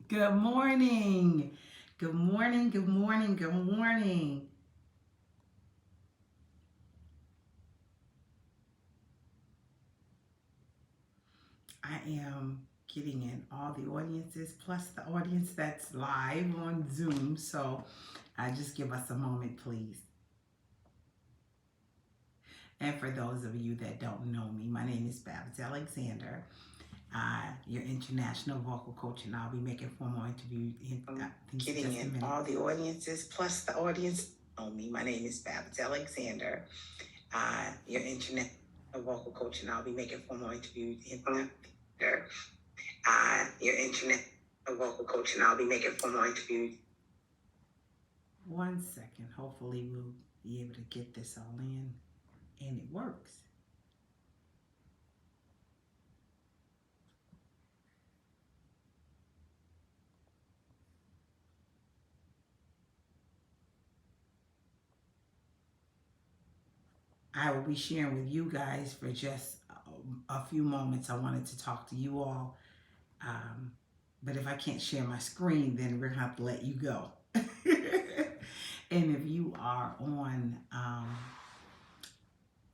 Good morning. Good morning. Good morning. Good morning. I am getting in all the audiences plus the audience that's live on Zoom. So just give us a moment, please. And for those of you that don't know me, my name is Babs Alexander. Your international vocal coach, and I'll be making formal interviews in getting in all the audiences plus the audience know me. My name is Babs Alexander. Your internet vocal coach, and I'll be making formal interviews in your internet vocal coach, and I'll be making formal interviews. One second. Hopefully, we'll be able to get this all in, and it works. I will be sharing with you guys for just a few moments. I wanted to talk to you all. But if I can't share my screen, then we're going to have to let you go. And if you are on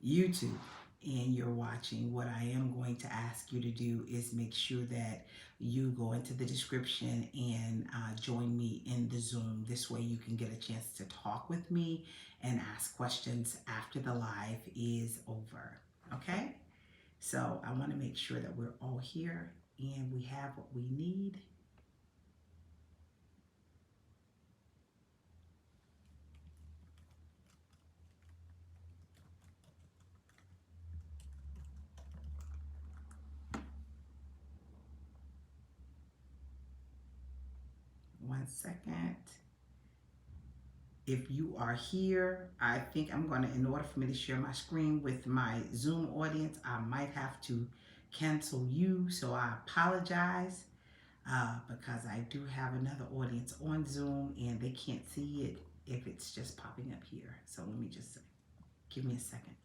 YouTube and you're watching, what I am going to ask you to do is make sure that you go into the description and join me in the Zoom. This way you can get a chance to talk with me and ask questions after the live is over. Okay? So I want to make sure that we're all here and we have what we need. One second. If you are here, I think I'm going to, in order for me to share my screen with my Zoom audience, I might have to cancel you. So I apologize because I do have another audience on Zoom and they can't see it if it's just popping up here. So let me just give me a second.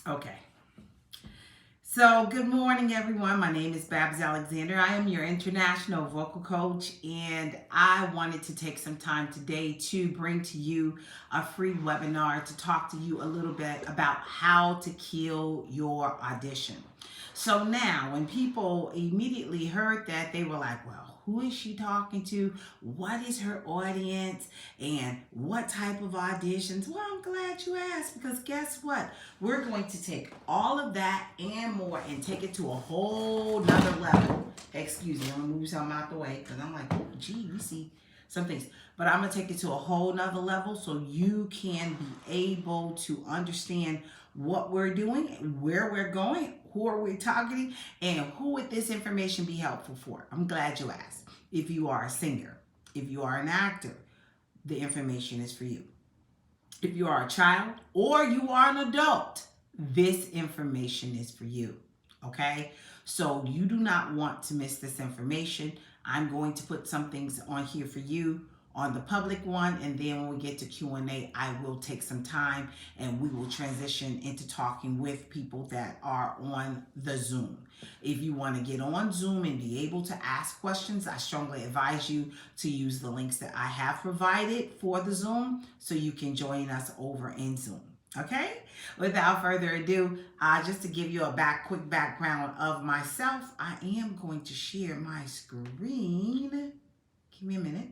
Okay. So, good morning, everyone. My name is Babs Alexander. I am your international vocal coach, and I wanted to take some time today to bring to you a free webinar to talk to you a little bit about how to kill your audition. So now, when people immediately heard that, they were like, well, who is she talking to? What is her audience? And what type of auditions? Well, I'm glad you asked because guess what? We're going to take all of that and more and take it to a whole nother level. Excuse me, I'm gonna move something out the way because I'm like, oh, gee, you see some things. But I'm gonna take it to a whole nother level so you can be able to understand what we're doing, where we're going, who are we targeting, and who would this information be helpful for? I'm glad you asked. If you are a singer, if you are an actor, the information is for you. If you are a child or you are an adult, this information is for you. Okay? So you do not want to miss this information. I'm going to put some things on here for you on the public one, and then when we get to Q&A, I will take some time and we will transition into talking with people that are on the Zoom. If you want to get on Zoom and be able to ask questions, I strongly advise you to use the links that I have provided for the Zoom so you can join us over in Zoom. Okay, without further ado, just to give you a quick background of myself, I am going to share my screen. Give me a minute.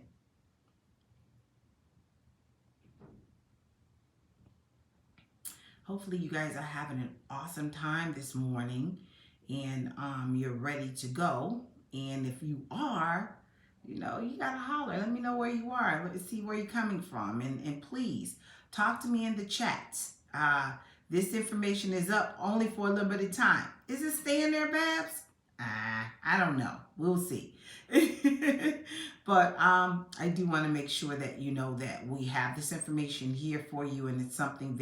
Hopefully you guys are having an awesome time this morning and you're ready to go. And if you are, you gotta holler. Let me know where you are. Let's see where you're coming from. And please talk to me in the chats. This information is up only for a little bit of time. Is it staying there, Babs? I don't know. We'll see. But I do want to make sure that you know that we have this information here for you, and it's something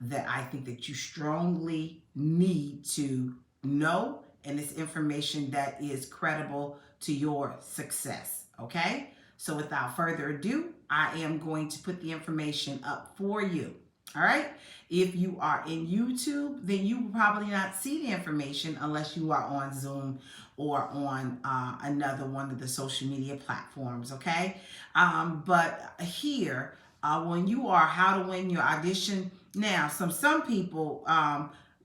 that I think that you strongly need to know, and it's information that is credible to your success. Okay? So without further ado, I am going to put the information up for you. All right? If you are in YouTube, then you will probably not see the information unless you are on Zoom or on another one of the social media platforms. Okay? But here, when you are how to win your audition, now some people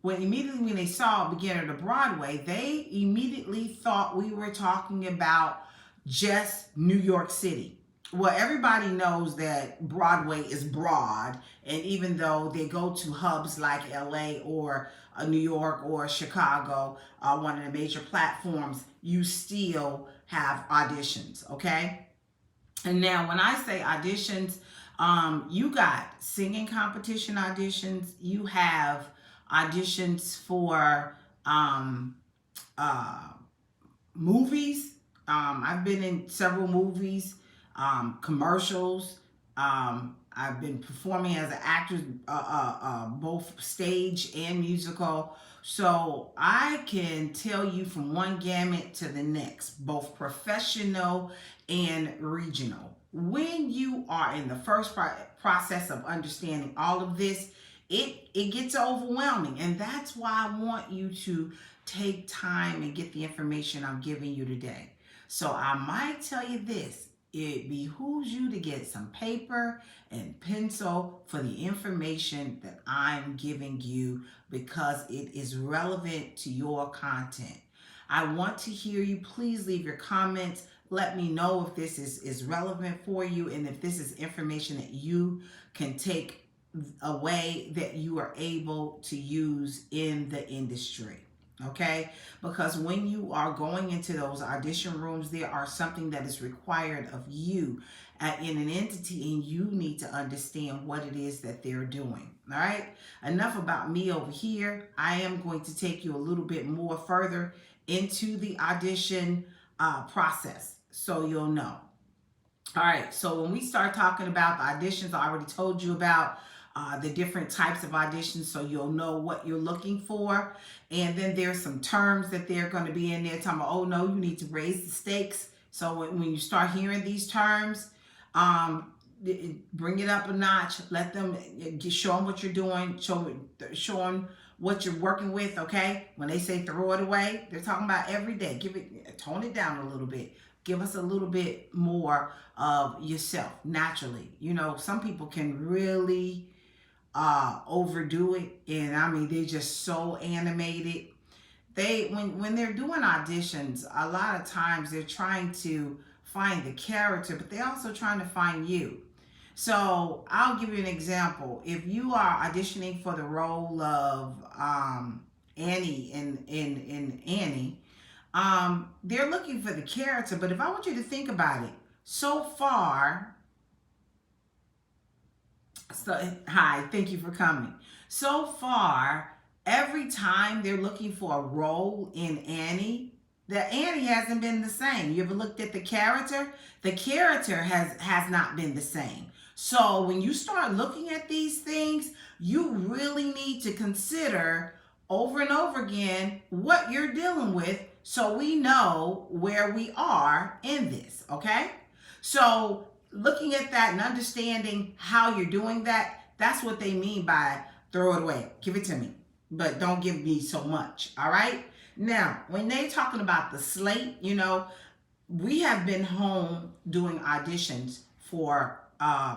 when they saw Beginner to Broadway, they immediately thought we were talking about just New York City. Well, everybody knows that Broadway is broad, and even though they go to hubs like LA or New York or Chicago, one of the major platforms, you still have auditions, okay? And now when I say auditions, you got singing competition auditions, you have auditions for movies. I've been in several movies, commercials. I've been performing as an actress, both stage and musical. So I can tell you from one gamut to the next, both professional and regional. When you are in the first process of understanding all of this, it gets overwhelming. And that's why I want you to take time and get the information I'm giving you today. So I might tell you this, it behooves you to get some paper and pencil for the information that I'm giving you because it is relevant to your content. I want to hear you. Please leave your comments. Let me know if this is relevant for you and if this is information that you can take away that you are able to use in the industry. Okay, because when you are going into those audition rooms, there are something that is required of you in an entity, and you need to understand what it is that they're doing. All right, enough about me over here. I am going to take you a little bit more further into the audition process so you'll know. All right, so when we start talking about the auditions, I already told you about the different types of auditions so you'll know what you're looking for. And then there's some terms that they're going to be in there talking about, oh no, you need to raise the stakes. So when you start hearing these terms, bring it up a notch. Let them show them what you're doing, show them what you're working with, okay? When they say throw it away, they're talking about every day. Tone it down a little bit. Give us a little bit more of yourself naturally. You know, some people can really overdo it, and I mean they're just so animated. When they're doing auditions, a lot of times they're trying to find the character, but they're also trying to find you. So I'll give you an example. If you are auditioning for the role of Annie in Annie, they're looking for the character, but if I want you to think about it, so far, hi, thank you for coming. So far, every time they're looking for a role in Annie, the Annie hasn't been the same. You ever looked at the character? The character has not been the same. So when you start looking at these things, you really need to consider over and over again what you're dealing with so we know where we are in this, okay? So looking at that and understanding how you're doing that, that's what they mean by throw it away. Give it to me, but don't give me so much, all right? Now, when they're talking about the slate, you know, we have been home doing auditions for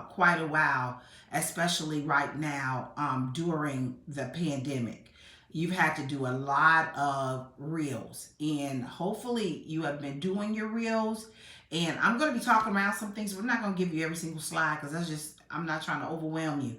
quite a while, especially right now during the pandemic. You've had to do a lot of reels, and hopefully you have been doing your reels. And I'm going to be talking about some things. We're not going to give you every single slide because I'm not trying to overwhelm you.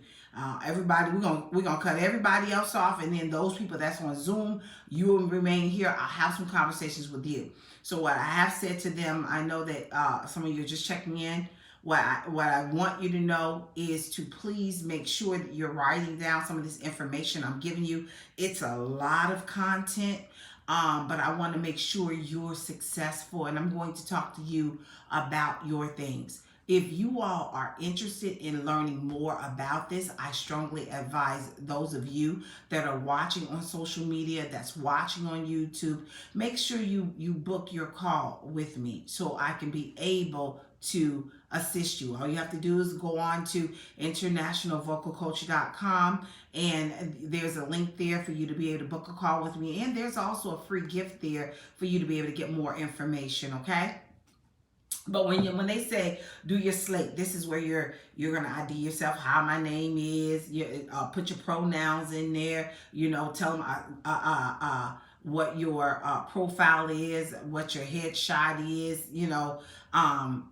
Everybody, we're gonna cut everybody else off, and then those people that's on Zoom, you will remain here. I'll have some conversations with you. So what I have said to them, I know that some of you are just checking in. What I want you to know is to please make sure that you're writing down some of this information I'm giving you. It's a lot of content, but I want to make sure you're successful, and I'm going to talk to you about your things. If you all are interested in learning more about this, I strongly advise those of you that are watching on social media, that's watching on YouTube, make sure you book your call with me so I can be able to assist you. All you have to do is go on to internationalvocalcoach.com, and there's a link there for you to be able to book a call with me, and there's also a free gift there for you to be able to get more information, okay? But when they say do your slate, this is where you're gonna ID yourself, how my name is. You put your pronouns in there. Tell them what your profile is, what your headshot is. And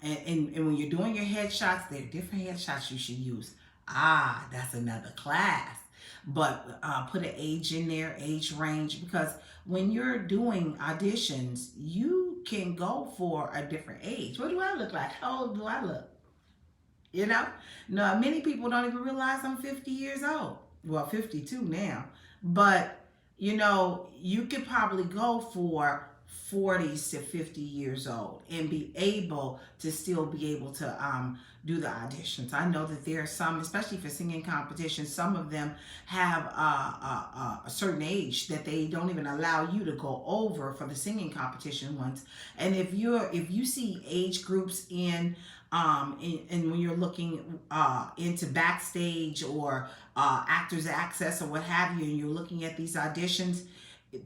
when you're doing your headshots, there are different headshots you should use. That's another class. But put an age in there, age range, because when you're doing auditions, you can go for a different age. What do I look like? How old do I look? No, many people don't even realize I'm 50 years old. Well, 52 now. But, you could probably go for 40s to 50 years old and be able to still be able to do the auditions. I know that there are some, especially for singing competitions, some of them have a certain age that they don't even allow you to go over for the singing competition ones. And if you see age groups and when you're looking into Backstage or Actors Access or what have you, and you're looking at these auditions,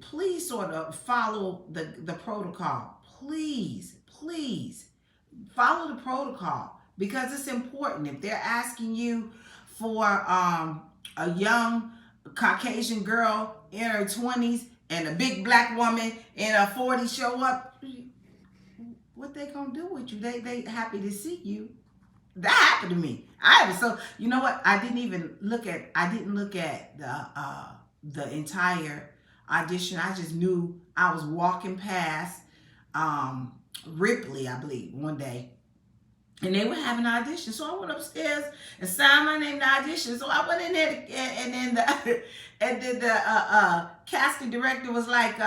please sort of follow the protocol. Please follow the protocol, because it's important. If they're asking you for a young Caucasian girl in her 20s and a big black woman in her 40s show up, what they gonna do with you? They happy to see you. That happened to me. So you know what? I didn't look at the entire audition. I just knew I was walking past Ripley, I believe, one day, and they were having an audition. So I went upstairs and signed my name to audition. So I went in there, and then the casting director was like,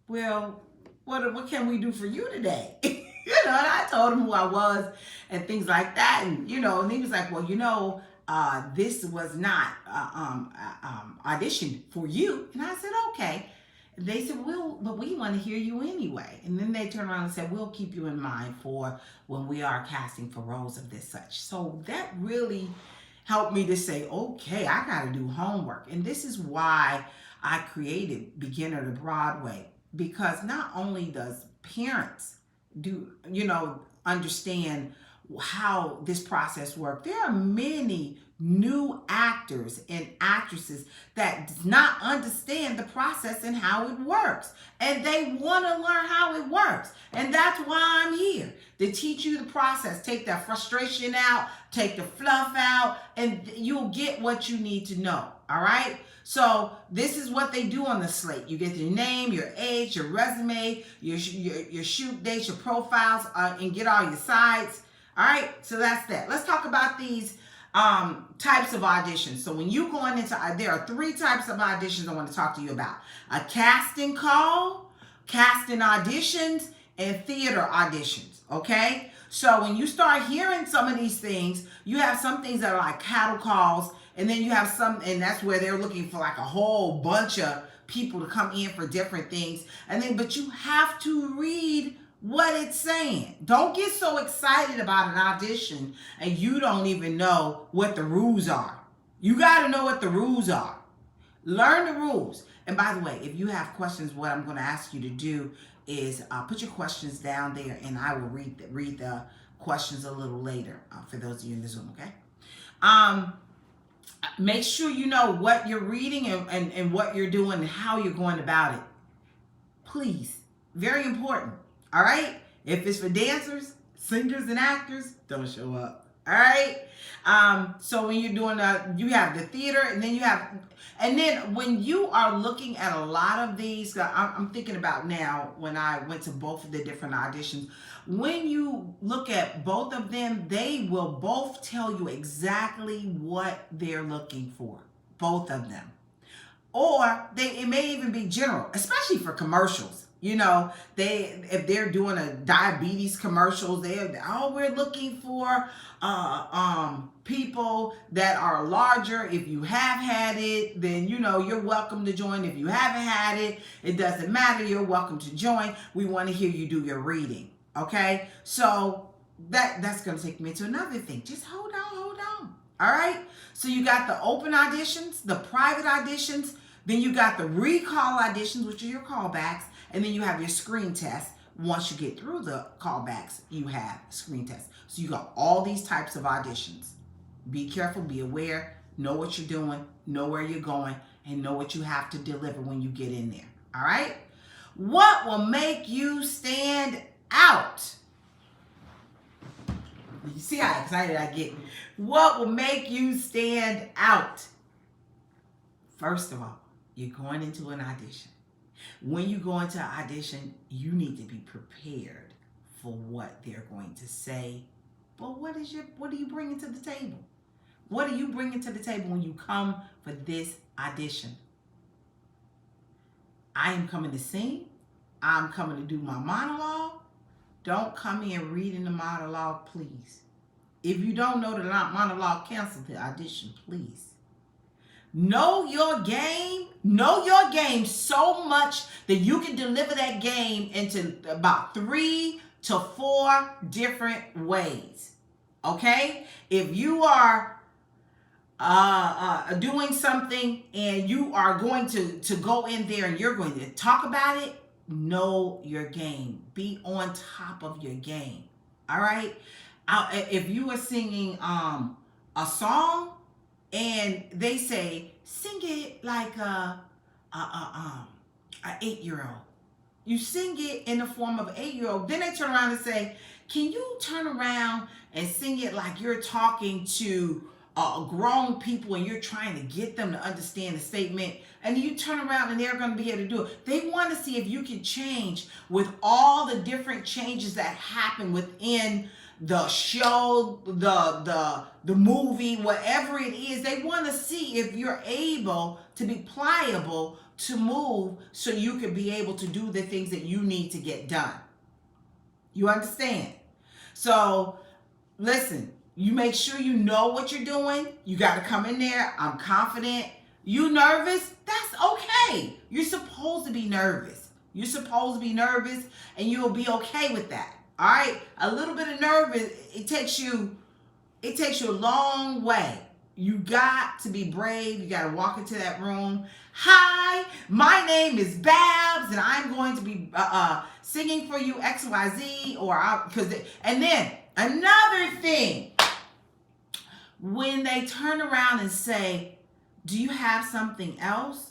well, what can we do for you today? And I told him who I was and things like that, and and he was like, well, this was not auditioned for you. And I said, okay. They said, but we want to hear you anyway. And then they turned around and said, we'll keep you in mind for when we are casting for roles of this such. So that really helped me to say, okay, I got to do homework. And this is why I created Beginner to Broadway, because not only does parents understand how this process works, there are many new actors and actresses that does not understand the process and how it works, and they want to learn how it works. And that's why I'm here, to teach you the process. Take that frustration out, take the fluff out, and you'll get what you need to know. All right, so this is what they do on the slate. You get your name, your age, your resume, your shoot dates, your profiles, and get all your sides. All right, so that's that. Let's talk about these types of auditions. So when you going into, there are 3 types of auditions I want to talk to you about: a casting call, casting auditions, and theater auditions. Okay, so when you start hearing some of these things, you have some things that are like cattle calls, and then you have some, and that's where they're looking for like a whole bunch of people to come in for different things. And then, but you have to read what it's saying. Don't get so excited about an audition and you don't even know what the rules are. You got to know what the rules are. Learn the rules. And by the way, if you have questions, what I'm going to ask you to do is put your questions down there, and I will read the questions a little later for those of you in the Zoom, okay? Make sure you know what you're reading and what you're doing and how you're going about it. Please. Very important. All right? If it's for dancers, singers, and actors, don't show up. All right? So when you're doing you have the theater, and then when you are looking at a lot of these, I'm thinking about now when I went to both of the different auditions. When you look at both of them, they will both tell you exactly what they're looking for. Both of them. Or it may even be general, especially for commercials. You know, if they're doing a diabetes commercials, we're looking for people that are larger. If you have had it, then you're welcome to join. If you haven't had it, it doesn't matter. You're welcome to join. We want to hear you do your reading. Okay, so that's gonna take me to another thing. Just hold on. All right. So you got the open auditions, the private auditions, then you got the recall auditions, which are your callbacks, and then you have your screen test. Once you get through the callbacks, you have screen tests. So you got all these types of auditions. Be careful, be aware, know what you're doing, know where you're going, and know what you have to deliver when you get in there. All right? What will make you stand out? You see how excited I get. What will make you stand out? First of all, you're going into an audition. When you go into an audition, you need to be prepared for what they're going to say. But what are you bringing to the table? What are you bringing to the table when you come for this audition? I am coming to sing. I'm coming to do my monologue. Don't come in reading the monologue, please. If you don't know the monologue, cancel the audition, please. Know your game. Know your game so much that you can deliver that game into about 3 to 4 different ways. Okay? If you are doing something and you are going to go in there and you're going to talk about it, know your game. Be on top of your game. All right? If you are singing a song and they say, sing it like a 8-year-old. You sing it in the form of an 8-year-old. Then they turn around and say, can you turn around and sing it like you're talking to grown people and you're trying to get them to understand the statement? And you turn around and they're going to be able to do it. They want to see if you can change with all the different changes that happen within the show, the movie, whatever it is. They want to see if you're able to be pliable to move so you can be able to do the things that you need to get done. You understand? So listen, you make sure you know what you're doing. You got to come in there. I'm confident. You nervous? That's okay. You're supposed to be nervous. You're supposed to be nervous and you'll be okay with that. All right? A little bit of nervous, it takes you a long way. You got to be brave. You got to walk into that room. Hi, my name is Babs, and I'm going to be singing for you XYZ. And then another thing, when they turn around and say, do you have something else?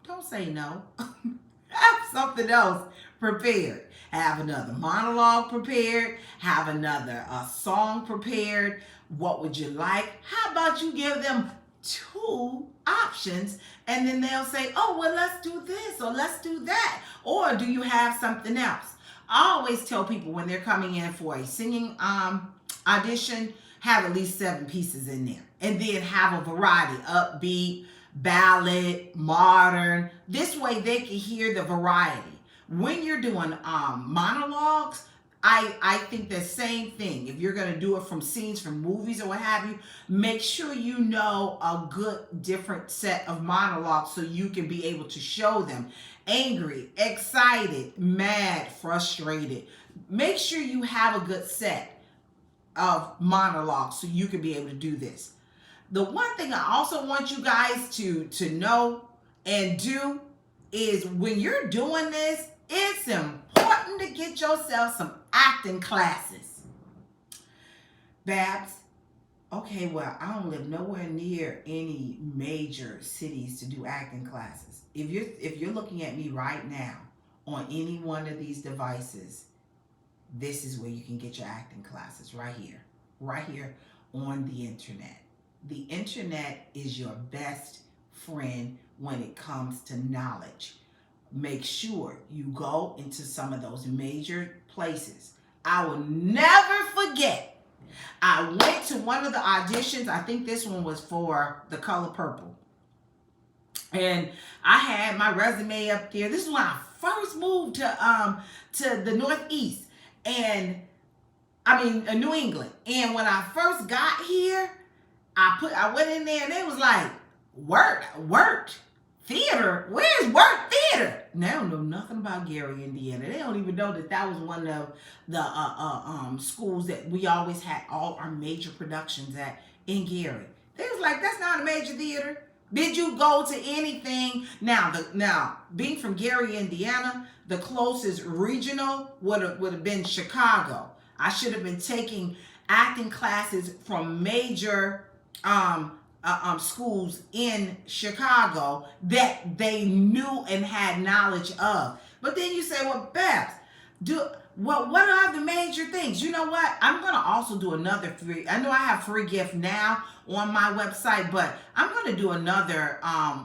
Don't say no. Have something else prepared. Have another monologue prepared. Have another song prepared. What would you like? How about you give them 2 options and then they'll say, oh, well, let's do this or let's do that. Or do you have something else? I always tell people when they're coming in for a singing audition, have at least 7 pieces in there. And then have a variety, upbeat, ballad, modern. This way they can hear the variety. When you're doing monologues, I think the same thing. If you're going to do it from scenes from movies or what have you, make sure you know a good different set of monologues so you can be able to show them angry, excited, mad, frustrated. Make sure you have a good set of monologues so you can be able to do this. The one thing I also want you guys to know and do is when you're doing this, it's important to get yourself some acting classes. Babs, okay, well, I don't live nowhere near any major cities to do acting classes. If you're looking at me right now on any one of these devices, this is where you can get your acting classes right here on the internet. The internet is your best friend when it comes to knowledge. Make sure you go into some of those major places. I will never forget. I went to one of the auditions. I think this one was for The Color Purple. And I had my resume up there. This is when I first moved to the Northeast, and New England. And when I first got here, I went in there and it was like, work, theater. Where's work theater? Now, they don't know nothing about Gary, Indiana. They don't even know that was one of the schools that we always had all our major productions at in Gary. They was like, that's not a major theater. Did you go to anything? Now, being from Gary, Indiana, the closest regional would have been Chicago. I should have been taking acting classes from major schools in Chicago that they knew and had knowledge of. But then you say, well, Babs, what are the major things? You know what? I'm going to also do another free. I know I have free gift now on my website, but I'm going to do another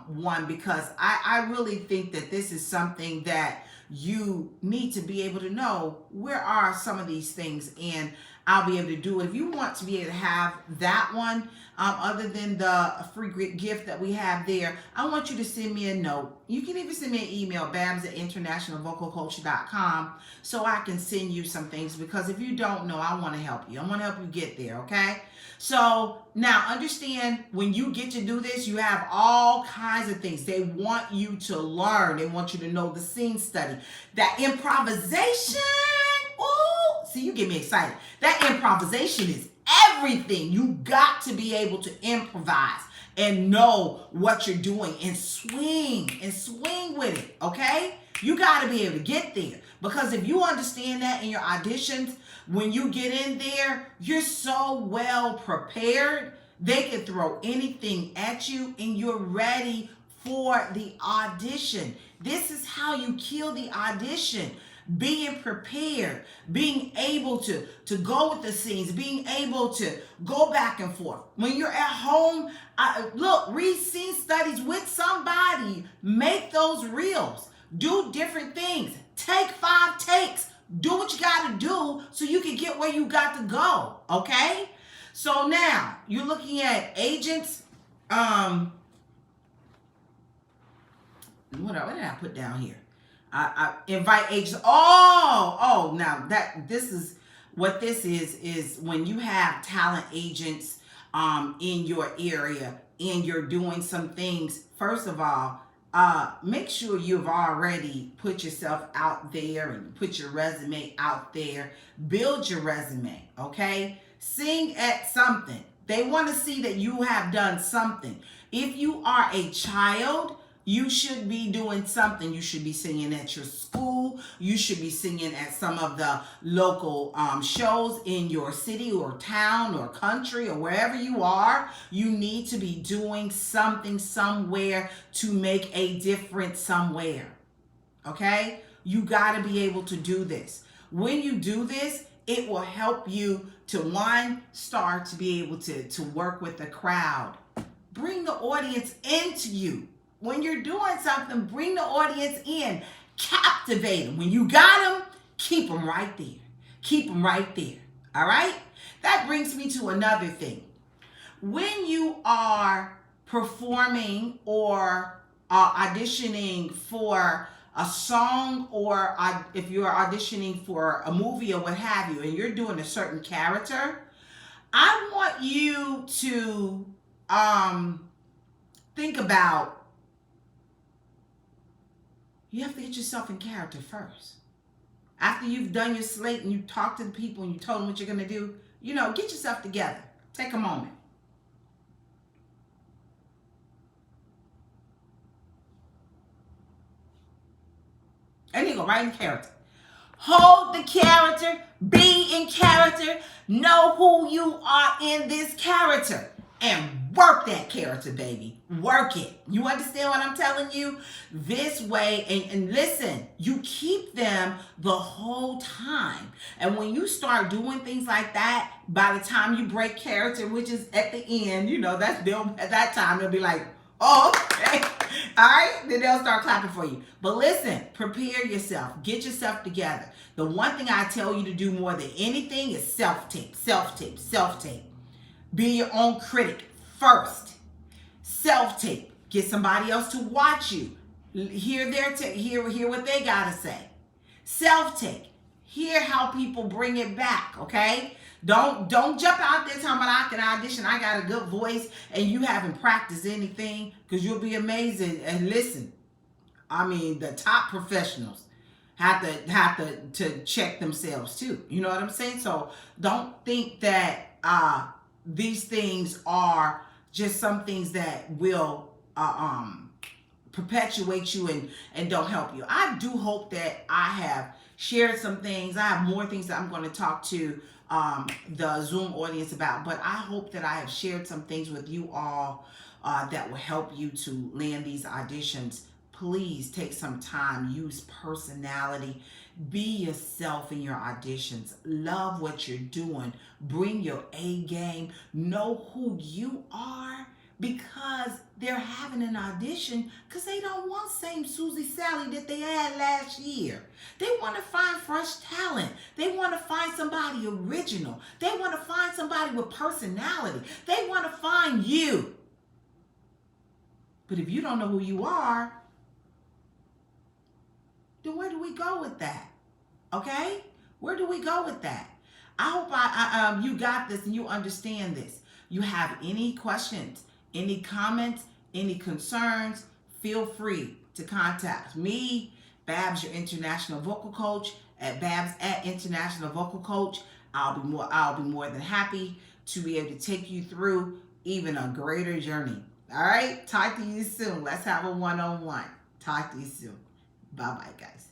one because I really think that this is something that you need to be able to know where are some of these things, and I'll be able to do it. If you want to be able to have that one, other than the free gift that we have there, I want you to send me a note. You can even send me an email, babs@internationalvocalcoach.com, so I can send you some things, because if you don't know, I want to help you. I want to help you get there, okay? So now understand, when you get to do this, you have all kinds of things they want you to learn. They want you to know the scene study, that improvisation. Ooh, see, you get me excited. That improvisation is everything. You got to be able to improvise and know what you're doing and swing with it, okay? You got to be able to get there, because if you understand that in your auditions, when you get in there, you're so well prepared. They can throw anything at you and you're ready for the audition. This is how you kill the audition. Being prepared, being able to go with the scenes, being able to go back and forth. When you're at home, read scene studies with somebody. Make those reels. Do different things. Take 5 takes. Do what you got to do so you can get where you got to go, okay? So now, you're looking at agents. What did I put down here? I invite agents. Now this is what this is when you have talent agents in your area and you're doing some things. First of all, make sure you've already put yourself out there and put your resume out there. Build your resume, okay? Sing at something. They want to see that you have done something. If you are a child, you should be doing something. You should be singing at your school. You should be singing at some of the local shows in your city or town or country or wherever you are. You need to be doing something somewhere to make a difference somewhere. Okay? You got to be able to do this. When you do this, it will help you to, start to be able to work with the crowd. Bring the audience into you. When you're doing something, bring the audience in. Captivate them. When you got them, keep them right there. Keep them right there. All right? That brings me to another thing. When you are performing or auditioning for a song, or if you're auditioning for a movie or what have you, and you're doing a certain character, I want you to think about, you have to get yourself in character first. After you've done your slate and you talked to the people and you told them what you're going to do, get yourself together. Take a moment. And you go right in character. Hold the character. Be in character. Know who you are in this character. And work that character, baby. Work it. You understand what I'm telling you? This way, and listen, you keep them the whole time. And when you start doing things like that, by the time you break character, which is at the end, at that time, they'll be like, oh, okay. All right? Then they'll start clapping for you. But listen, prepare yourself. Get yourself together. The one thing I tell you to do more than anything is self-tape, self-tape, self-tape. Be your own critic first. Self-tape. Get somebody else to watch you. Hear hear what they gotta say. Self-tape. Hear how people bring it back, okay? Don't jump out there talking about I can audition, I got a good voice, and you haven't practiced anything, because you'll be amazing. And listen, I mean, the top professionals have to check themselves too. You know what I'm saying? So don't think that these things are just some things that will perpetuate you and don't help you. I do hope that I have shared some things. I have more things that I'm going to talk to the Zoom audience about, but I hope that I have shared some things with you all that will help you to land these auditions. Please take some time, use personality, be yourself in your auditions, love what you're doing, bring your A game, know who you are, because they're having an audition because they don't want same Susie Sally that they had last year. They want to find fresh talent. They want to find somebody original. They want to find somebody with personality. They want to find you. But if you don't know who you are, then where do we go with that? Okay? Where do we go with that? I hope you got this and you understand this. You have any questions, any comments, any concerns, feel free to contact me, Babs, your international vocal coach, at babs@internationalvocalcoach. I'll be more than happy to be able to take you through even a greater journey. All right? Talk to you soon. Let's have a one-on-one. Talk to you soon. Bye-bye, guys.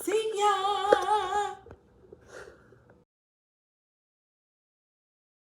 See ya.